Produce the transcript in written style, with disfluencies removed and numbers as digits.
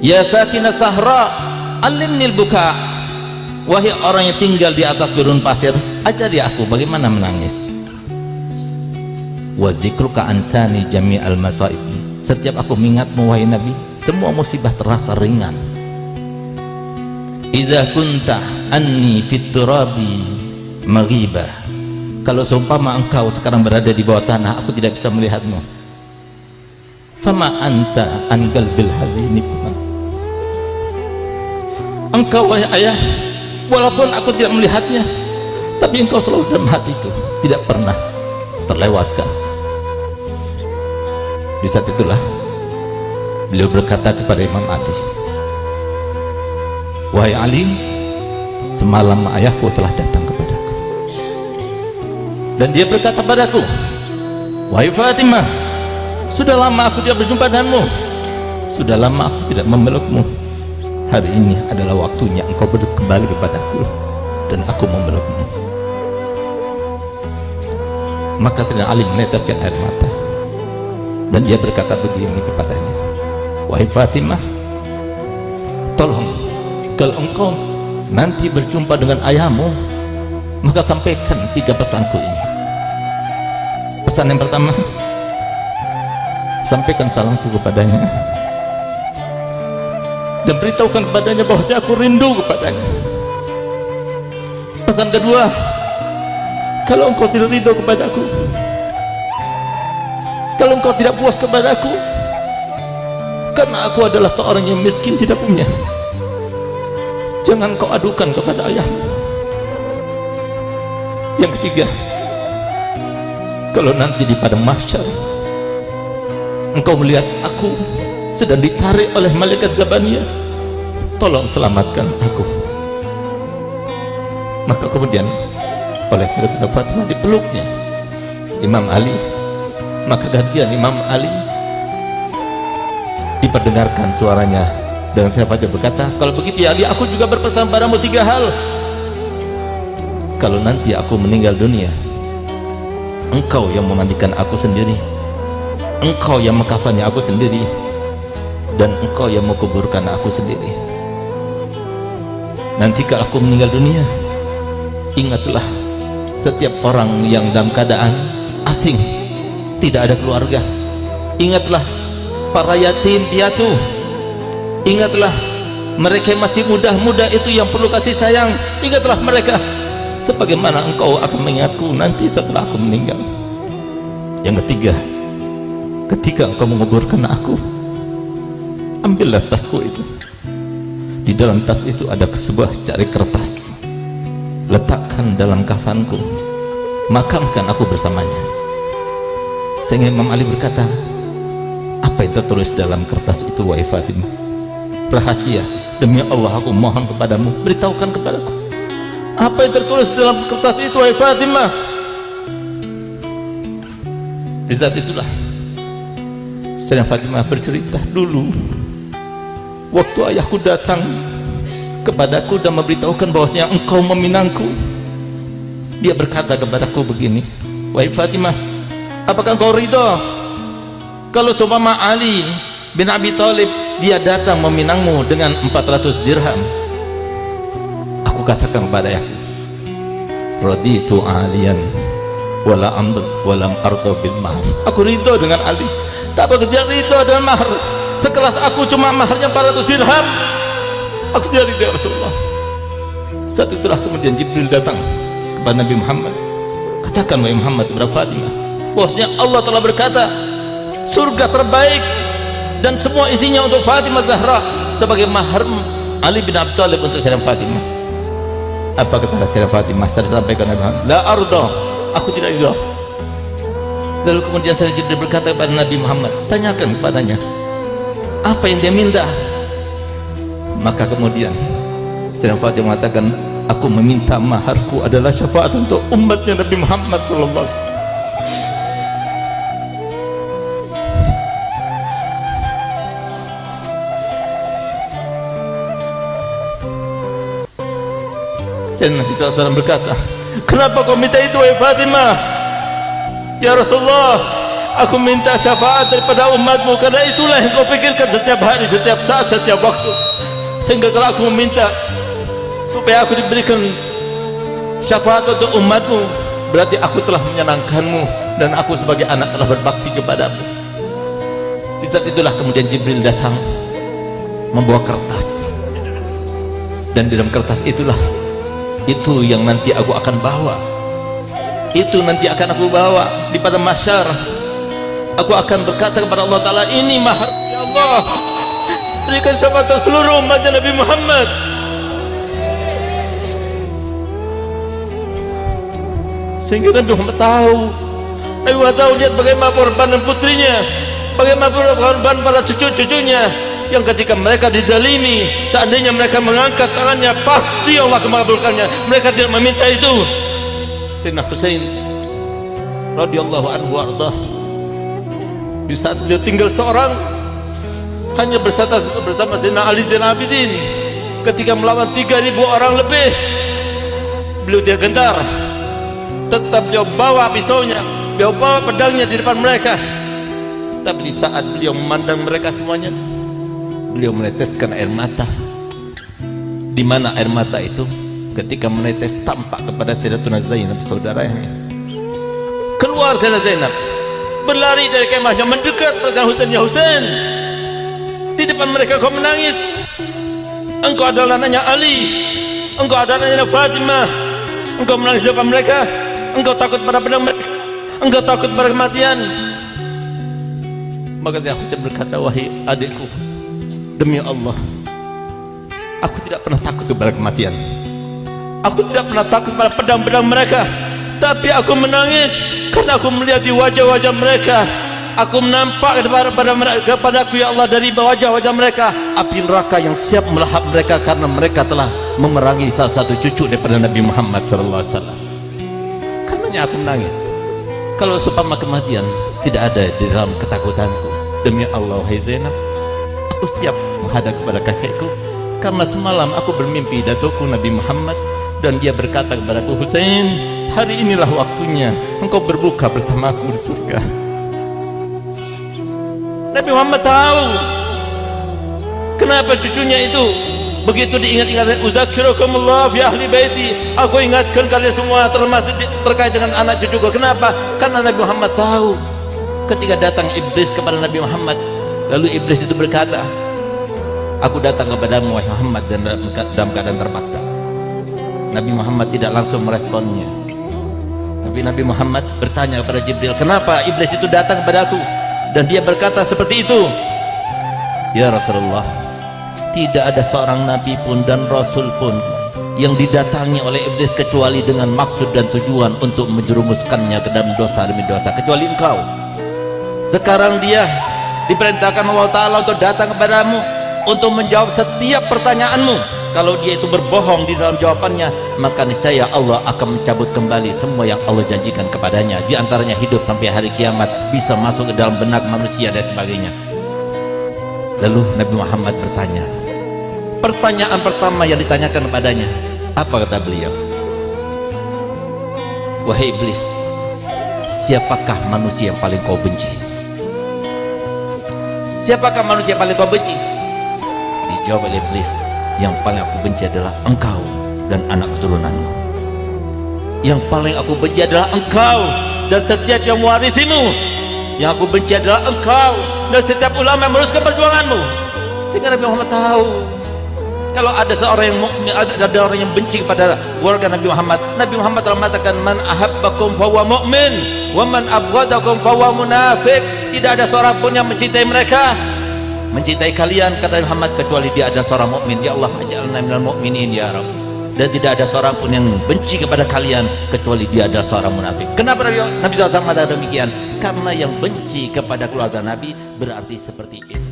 Ya sakinah sahra alimnil buka, wahai orang yang tinggal di atas gurun pasir, ajari aku bagaimana menangis. Wa zikruka ansani jami'al masaib, setiap aku mengingatmu wahai Nabi, semua musibah terasa ringan. Idza kunta anni fit turabi maghibah, kalau seumpama engkau sekarang berada di bawah tanah, aku tidak bisa melihatmu. Fama anta an qalbil hazini, engkau wahai ayah, walaupun aku tidak melihatnya, tapi engkau selalu dalam hatiku, tidak pernah terlewatkan. Di saat itulah beliau berkata kepada Imam Ali, wahai Ali, semalam ayahku telah datang kepadaku dan dia berkata padaku, wahai Fatimah, sudah lama aku tidak berjumpa denganmu, sudah lama aku tidak memelukmu, hari ini adalah waktunya engkau kembali kepadaku dan aku memelukmu. Maka Sayyidina Ali meneteskan air mata dan dia berkata begini kepadanya, wahai Fatimah, tolong kalau engkau nanti berjumpa dengan ayahmu, maka sampaikan 3 pesanku ini. Pesan yang pertama, sampaikan salamku kepadanya dan beritahukan kepadanya bahwa aku rindu kepadanya. Pesan kedua, kalau engkau tidak ridho kepadaku, kalau engkau tidak puas kepadaku, karena aku adalah seorang yang miskin tidak punya, jangan kau adukan kepada ayahmu. Yang ketiga, kalau nanti di padang mahsyar engkau melihat aku sedang ditarik oleh malaikat Zabaniyah, tolong selamatkan aku. Maka kemudian oleh Sayyidatina Fatimah dipeluknya Imam Ali, maka gantian Imam Ali diperdengarkan suaranya dengan Sayyidatina berkata, kalau begitu ya Ali, aku juga berpesan padamu 3 hal. Kalau nanti aku meninggal dunia, engkau yang memandikan aku sendiri, engkau yang mengkafani aku sendiri, dan engkau yang menguburkan aku sendiri. Nanti kalau aku meninggal dunia, ingatlah setiap orang yang dalam keadaan asing, tidak ada keluarga, ingatlah para yatim piatu, ingatlah mereka yang masih muda-muda itu yang perlu kasih sayang, ingatlah mereka sebagaimana engkau akan mengingatku nanti setelah aku meninggal. Yang ketiga, ketika engkau menguburkan aku, ambillah tasku itu, di dalam tas itu ada sebuah secari kertas, letakkan dalam kafanku, makamkan aku bersamanya. Sehingga Imam Ali berkata, apa yang tertulis dalam kertas itu wahai Fatimah? Rahasia, demi Allah aku mohon kepadamu, beritahukan kepadaku apa yang tertulis dalam kertas itu wahai Fatimah. Di saat itulah Sayyidah Fatimah bercerita, dulu waktu ayahku datang kepadaku dan memberitahukan bahwasanya engkau meminangku, dia berkata kepadaku begini, wahai Fatimah, apakah engkau ridho kalau seumpama Ali bin Abi Thalib dia datang meminangmu dengan 400 dirham? Aku katakan kepada ayahku, raditu aliyan wala amr walam ardo bil mahar, aku ridho dengan Ali, tapi tidak ridho dengan mahar. Sekelas aku cuma maharnya 400 dirham, aku tidak ridho ya Rasulullah. Saat itulah kemudian Jibril datang kepada Nabi Muhammad, katakan wahai Muhammad kepada Fatimah bahwasanya Allah telah berkata surga terbaik dan semua isinya untuk Fatimah Zahra sebagai mahar Ali bin Abi Thalib untuk Sayyidah Fatimah. Apa kata Sayyidah Fatimah? Saya sampaikan Nabi Muhammad, la ardo, aku tidak ridho. Lalu kemudian saya Jibril berkata kepada Nabi Muhammad, tanyakan kepadanya apa yang dia minta. Maka kemudian Sayyidah Fatimah mengatakan, aku meminta maharku adalah syafaat untuk umatnya Nabi Muhammad sallallahu alaihi wasallam. Nabi SAW berkata, kenapa kau minta itu wahai Fatimah? Ya Rasulullah, aku minta syafaat daripada umatmu, karena itulah yang kau pikirkan setiap hari, setiap saat, setiap waktu. Sehingga kalau aku meminta supaya aku diberikan syafaat untuk umatmu, berarti aku telah menyenangkanmu, dan aku sebagai anak telah berbakti kepadamu. Di saat itulah kemudian Jibril datang membawa kertas, dan di dalam kertas itulah itu yang nanti aku akan bawa, itu nanti akan aku bawa di pada mahsyar. Aku akan berkata kepada Allah Ta'ala, ini mahar ya Allah, berikan syafaat seluruh umat Nabi Muhammad. Sehingga Nabi Muhammad tahu, lihat bagaimana korban putrinya, bagaimana korban para cucu-cucunya, yang ketika mereka dizalimi, seandainya mereka mengangkat tangannya, pasti Allah mengabulkannya. Mereka tidak meminta itu. Sayyidina Husain radhiyallahu anhu warḍah, di saat beliau tinggal seorang, hanya bersama Sayyidina Ali Zainal Abidin, ketika melawan 3.000 orang lebih, beliau dia gentar, tetap beliau bawa pisaunya, beliau bawa pedangnya di depan mereka. Tapi di saat beliau memandang mereka semuanya, beliau meneteskan air mata. Di mana air mata itu? Ketika menetes tampak kepada Sayyidatuna Zainab, saudaranya. Keluar Sayyidatuna Zainab, berlari dari kemahnya, mendekat pada Husain. Ya Husain, di depan mereka kau menangis. Engkau adalah anaknya Ali, engkau adalah anaknya Fatimah. Engkau menangis di depan mereka. Engkau takut pada pedang mereka, engkau takut pada kematian. Maka Sayyidatuna Husain berkata, wahai adikku, demi Allah, aku tidak pernah takut kepada kematian, aku tidak pernah takut pada pedang-pedang mereka, tapi aku menangis karena aku melihat di wajah-wajah mereka, aku menampak kepadaku ya Allah, dari wajah-wajah mereka api neraka yang siap melahap mereka, karena mereka telah memerangi salah satu cucu daripada Nabi Muhammad SAW. Karenanya aku menangis. Kalau seumpama kematian tidak ada di dalam ketakutanku, demi Allah wahai Zainab, aku setiap menghadap kepada kakekku, karena semalam aku bermimpi datukku Nabi Muhammad, dan dia berkata kepadaku, Husain, hari inilah waktunya engkau berbuka bersamaku di surga. Nabi Muhammad tahu kenapa cucunya itu begitu diingat-ingat. Uzakirukumullah fi ahli baiti, aku ingatkan kalian semua, termasuk terkait dengan anak cucuku. Kenapa? Karena Nabi Muhammad tahu ketika datang iblis kepada Nabi Muhammad, lalu iblis itu berkata, aku datang kepadamu wahai Muhammad dalam keadaan terpaksa. Nabi Muhammad tidak langsung meresponnya, tapi Nabi Muhammad bertanya kepada Jibril, kenapa iblis itu datang kepadaku? Dan dia berkata seperti itu, ya Rasulullah, tidak ada seorang nabi pun dan rasul pun yang didatangi oleh iblis kecuali dengan maksud dan tujuan untuk menjerumuskannya ke dalam dosa demi dosa, kecuali engkau. Sekarang dia diperintahkan Allah Ta'ala untuk datang kepadamu untuk menjawab setiap pertanyaanmu. Kalau dia itu berbohong di dalam jawabannya, maka niscaya Allah akan mencabut kembali semua yang Allah janjikan kepadanya, di antaranya hidup sampai hari kiamat, bisa masuk ke dalam benak manusia dan sebagainya. Lalu Nabi Muhammad bertanya, pertanyaan pertama yang ditanyakan kepadanya, apa kata beliau? Wahai iblis, siapakah manusia yang paling kau benci? Siapakah manusia yang paling kau benci? Dijawab oleh iblis, yang paling aku benci adalah engkau dan anak keturunanmu. Yang paling aku benci adalah engkau dan setiap yang mewarisimu. Yang aku benci adalah engkau dan setiap ulama yang meneruskan perjuanganmu. Sehingga Nabi Muhammad tahu, kalau ada seorang yang mukmin, ada orang yang benci kepada keluarga Nabi Muhammad, Nabi Muhammad telah mengatakan, man ahabbakum fahuwa mu'min wa man abghadakum fahuwa munafiq. Tidak ada seorang pun yang mencintai mereka, mencintai kalian, kata Muhammad, kecuali dia ada seorang mukmin. Ya Allah, ajalna minal mu'minin ya Rabb. Dan tidak ada seorang pun yang benci kepada kalian kecuali dia ada seorang munafik. Kenapa Nabi SAW mengatakan demikian? Karena yang benci kepada keluarga Nabi berarti seperti itu.